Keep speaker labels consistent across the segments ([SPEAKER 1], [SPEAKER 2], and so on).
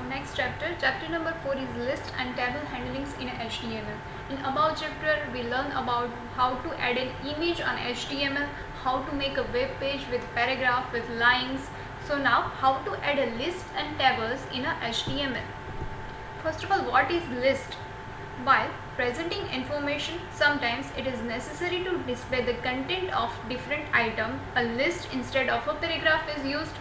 [SPEAKER 1] next chapter number 4 is list and table handlings in HTML. In above chapter we learn about how to add an image on HTML, how to make a web page with paragraph with lines. So now how to add a list and tables in a HTML. First of all, what is list? While presenting information, sometimes it is necessary to display the content of different item. A list instead of a paragraph is used.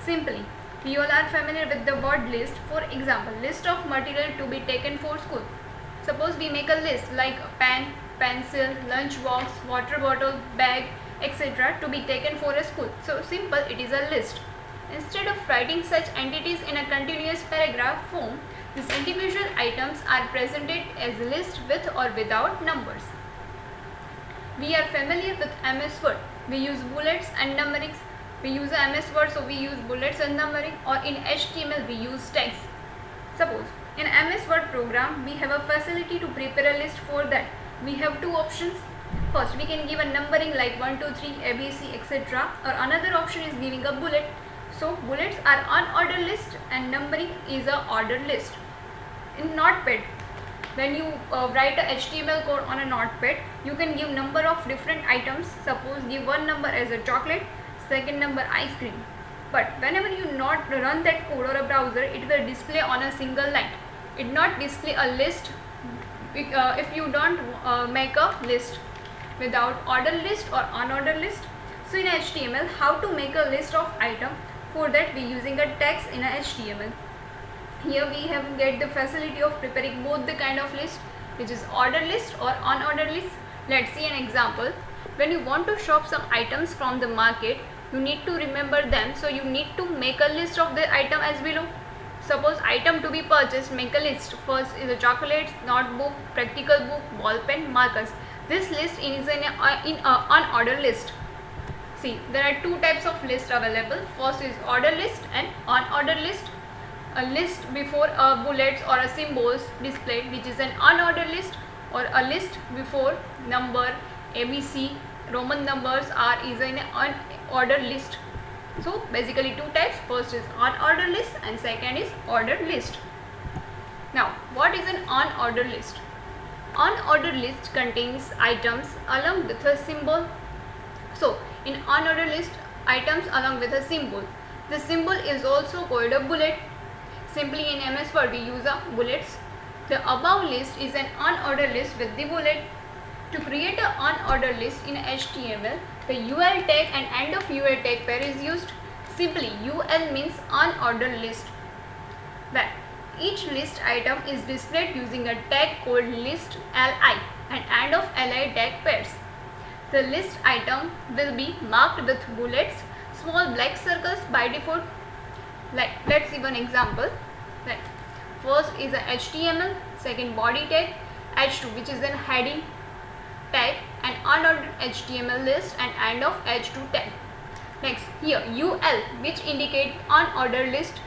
[SPEAKER 1] Simply, we all are familiar with the word list. For example, list of material to be taken for school. Suppose we make a list like pen, pencil, lunch box, water bottle, bag, etc. to be taken for a school. So simple, it is a list. Instead of writing such entities in a continuous paragraph form, these individual items are presented as a list with or without numbers. We are familiar with MS Word. We use bullets and numberings. We use MS Word, so we use bullets and numbering, or in HTML we use tags. Suppose in MS Word program we have a facility to prepare a list. For that we have two options. First, we can give a numbering like 1, 2, 3, ABC, etc. or another option is giving a bullet. So bullets are unordered list and numbering is a ordered list. In Notepad, when you write a HTML code on a Notepad, you can give number of different items. Suppose give one number as a chocolate, second number ice cream. But whenever you not run that code or a browser, it will display on a single line. It not display a list if you don't make a list without ordered list or unordered list. So in HTML, how to make a list of item? For that we using a tags in a HTML. Here we have get the facility of preparing both the kind of list, which is ordered list or unordered list. Let's see an example. When you want to shop some items from the market, you need to remember them, so you need to make a list of the item as below. Suppose item to be purchased, make a list. First is a chocolates, notebook, practical book, ball pen, markers. This list is in a unordered list. See, there are two types of list available. First is ordered list and unordered list. A list before a bullets or a symbols displayed, which is an unordered list, or a list before number ABC, Roman numbers are is an unordered list. So basically two types. First is unordered list and second is ordered list. Now what is an unordered list? Unordered list contains items along with a symbol. So in unordered list, items along with a symbol. The symbol is also called a bullet. Simply in MS Word we use a bullets. The above list is an unordered list with the bullet. To create an unordered list in HTML, the UL tag and end of UL tag pair is used. Simply UL means unordered list. Then each list item is displayed using a tag called list li and end of li tag pairs. The list item will be marked with bullets, small black circles by default. Like let's see one example. Like first is a HTML, second body tag, H2 which is an heading tag and unordered HTML list and end of H2 tag. Next here UL which indicate unordered list.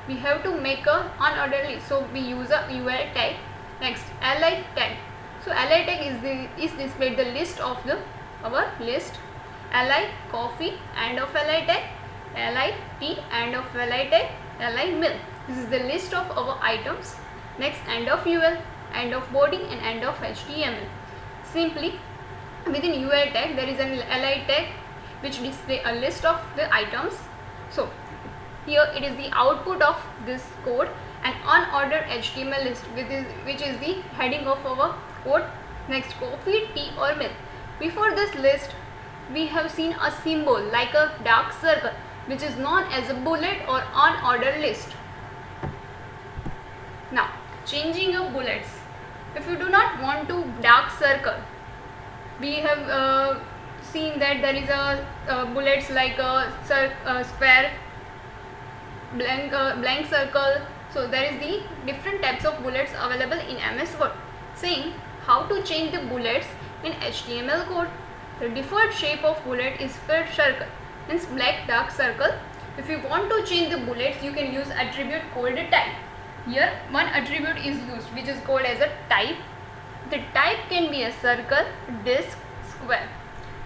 [SPEAKER 1] We have to make a unordered list, so we use a UL tag. Next li tag. So li tag is displayed the list of our list. Li coffee end of li tag, li tea end of li tag, li milk. This is the list of our items. Next end of UL, end of body and end of HTML. Simply within UL tag there is an li tag which display a list of the items. So here it is the output of this code, an unordered HTML list which is the heading of our code. Next coffee, tea or milk. Before this list we have seen a symbol like a dark circle which is known as a bullet or unordered list. Now changing your bullets. If you do not want to dark circle, we have seen that there is a bullets like a square, blank circle. So there is the different types of bullets available in MS Word. Saying how to change the bullets in HTML code. The default shape of bullet is filled circle, means black dark circle. If you want to change the bullets, you can use attribute called a type. Here one attribute is used which is called as a type. The type can be a circle, disc, square.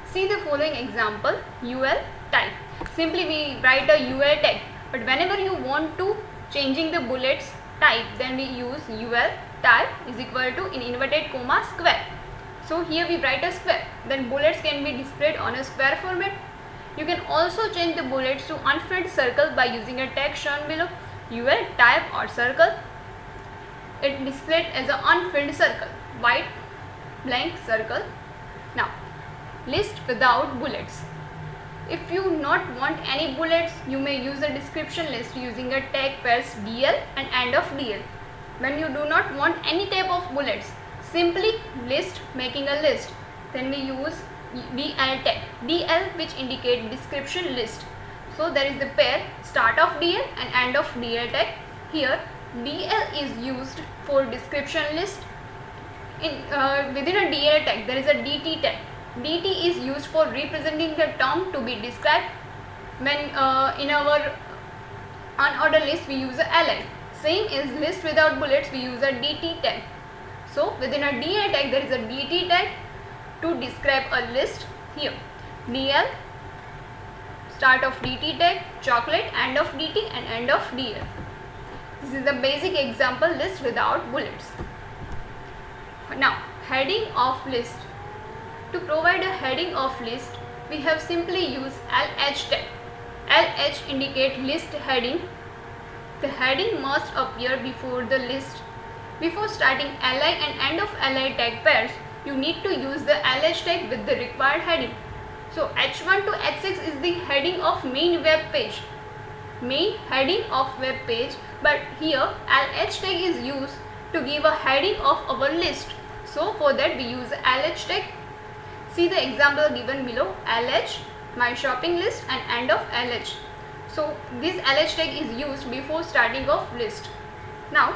[SPEAKER 1] See the following example, UL type. Simply we write a UL tag, but whenever you want to changing the bullets type, then we use ul type is equal to in inverted comma square. So here we write a square, then bullets can be displayed on a square format. You can also change the bullets to unfilled circle by using a tag shown below, ul type or circle. It displayed as an unfilled circle, white blank circle. Now list without bullets. If you not want any bullets, you may use a description list using a tag pairs dl and end of dl. When you do not want any type of bullets, simply list making a list. Then we use dl tag, dl which indicate description list. So there is the pair start of dl and end of dl tag. Here dl is used for description list. Within a dl tag there is a dt tag. dt is used for representing the term to be described. When in our unordered list we use a li. Same is list without bullets, we use a dt tag. So within a dl tag there is a dt tag to describe a list. Here dl start of dt tag, chocolate, end of dt and end of dl. This is the basic example list without bullets. Now heading of list. To provide a heading of list, we have simply used LH tag. LH indicate list heading. The heading must appear before the list. Before starting li and end of li tag pairs, you need to use the LH tag with the required heading. So H1 to H6 is the heading of main web page. Main heading of web page, but here LH tag is used to give a heading of our list. So for that we use LH tag. See the example given below, LH, my shopping list and end of LH. So this LH tag is used before starting of list. Now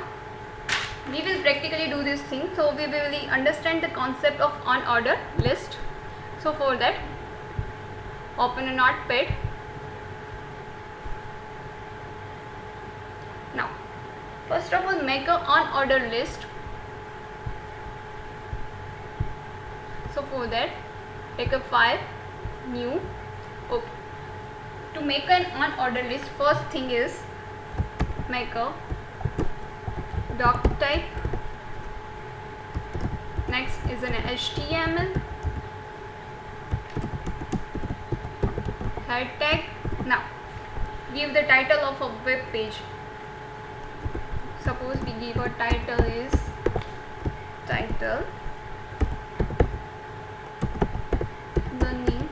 [SPEAKER 1] we will practically do this thing, so we will understand the concept of unordered list. So for that, open a notepad. Now first of all make a unordered list. So for that take a file, new, okay. To make an unordered list, first thing is make a doc type. Next is an HTML head tag. Now give the title of a web page. Suppose we give a title is title learning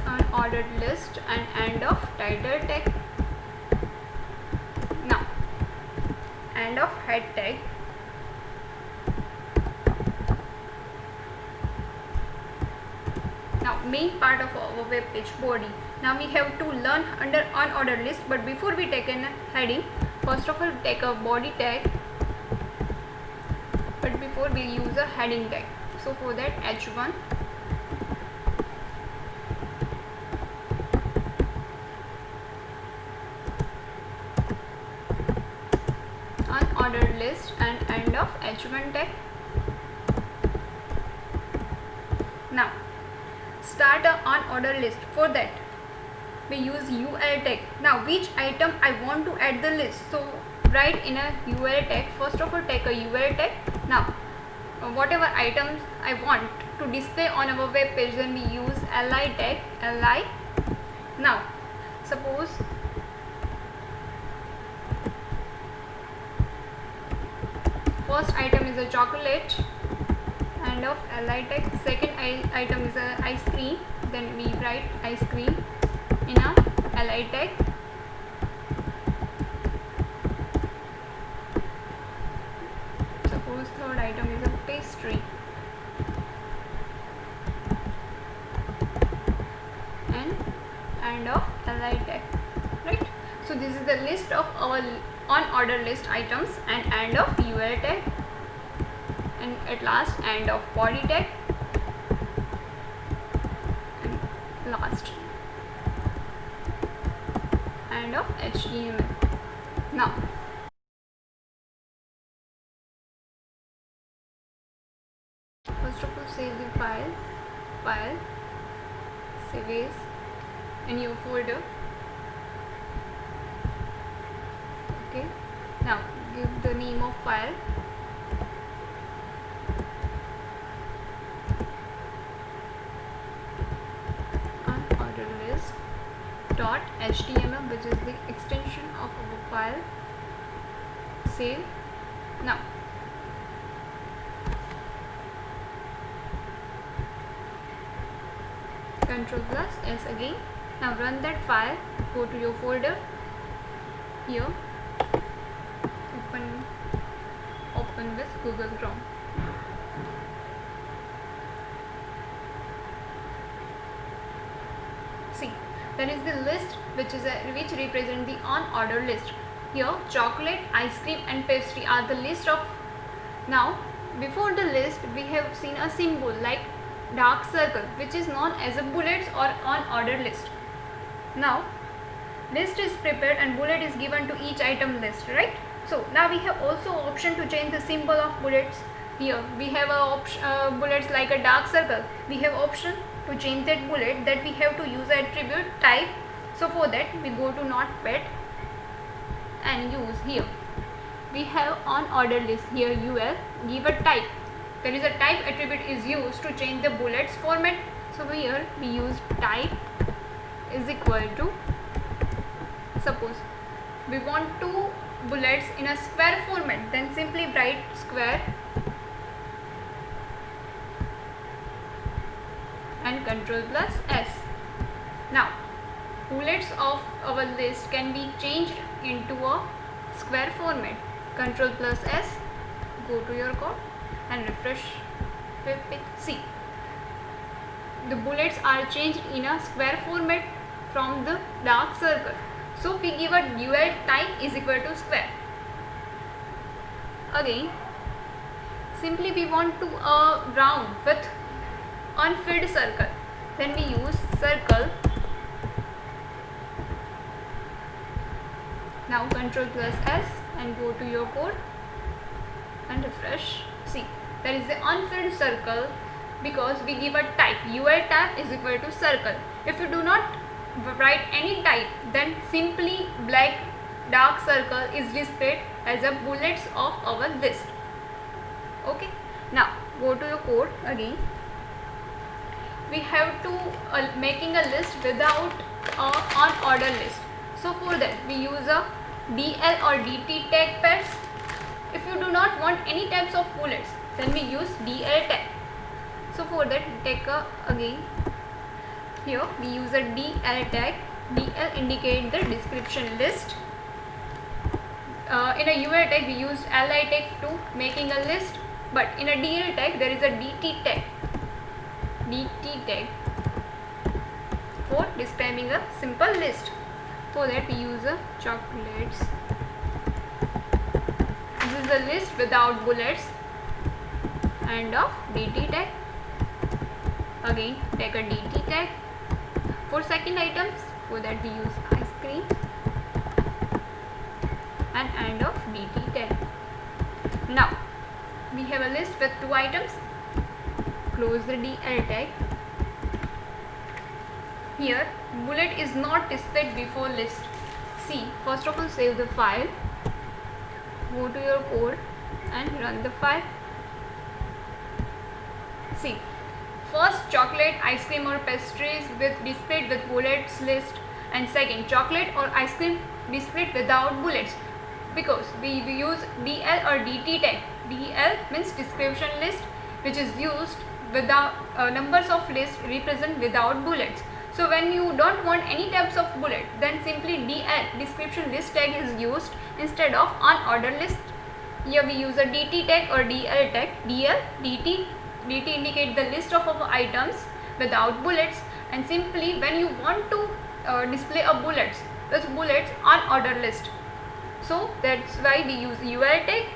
[SPEAKER 1] unordered list and end of title tag. Now end of head tag. Now main part of our web page, body. Now we have to learn under unordered list, but before we take a heading, first of all take a body tag, but before we use a heading tag. So for that h1 unordered list and end of h1 tag. Now start a unordered list. For that we use ul tag. Now which item I want to add the list, so write in a ul tag. First of all take a ul tag. Now whatever items I want to display on our web page, then we use li tag, li. Now suppose first item is a chocolate, end of li tag. Second item is a ice cream, then we write ice cream in a li tag. Suppose third item is a pastry and end of li tag, right? So this is the list of our unordered list items and end of ul tag, and at last end of body tag, and last end of html. Now first of all save the file, save as in your folder. Okay, now give the name of file. Unordered list .html, which is the extension of our file. Save. Now Ctrl+S again. Now run that file. Go to your folder. Here, open with Google Chrome. See, there is the list which represent the unordered list. Here, chocolate, ice cream, and pastry are the list of. Now, before the list, we have seen a symbol like dark circle, which is known as a bullets or unordered list. Now, list is prepared and bullet is given to each item list, right? So now we have also option to change the symbol of bullets. Here we have a bullets like a dark circle. We have option to change that bullet, that we have to use attribute type. So for that we go to Notepad and use here. We have unordered list. Here UL, give a type. There is a type attribute is used to change the bullets format. So here we use type is equal to, suppose we want 2 bullets in a square format, then simply write square and Ctrl+S. Now bullets of our list can be changed into a square format. Ctrl+S, go to your code and refresh with it. See, the bullets are changed in a square format from the dark circle. So we give a dual type is equal to square. Again, simply we want to round with unfilled circle, then we use circle. Now Ctrl+S and go to your code and refresh. See, there is the unfilled circle because we give a type. UL type is equal to circle. If you do not write any type, then simply black dark circle is displayed as a bullets of our list. Okay, now go to your code again. We have to making a list without unordered list. So for that we use a DL or DT tag pairs. If you do not want any types of bullets, then we use DL tag. So for that take again, here we use a DL tag. DL indicate the description list. In a UL tag we used li tag to making a list, but in a DL tag there is a DT tag. DT tag for describing a simple list. For that we use a chocolates. This is the list without bullets. End of DT tag. Again take a DT tag. For second items, for that we use ice cream and end of DT tag. Now we have a list with 2 items. Close the DL tag. Here bullet is not displayed before list. See, first of all save the file, go to your code and run the file. See, first chocolate, ice cream or pastries with displayed with bullets list, and second chocolate or ice cream displayed without bullets, because we use DL or DT tag. DL means description list, which is used without numbers of list represent without bullets. So when you don't want any types of bullet, then simply DL description list tag is used instead of unordered list. Here we use a DT tag or DL tag. DL, DT indicate the list of our items without bullets, and simply when you want to display a bullets with bullets unordered list. So that's why we use UL tag,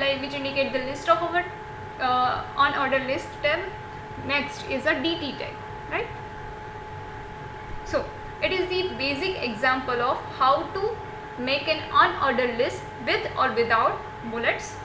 [SPEAKER 1] li which indicate the list of our unordered list tab. Next is a DT tag, right? So it is the basic example of how to make an unordered list with or without bullets.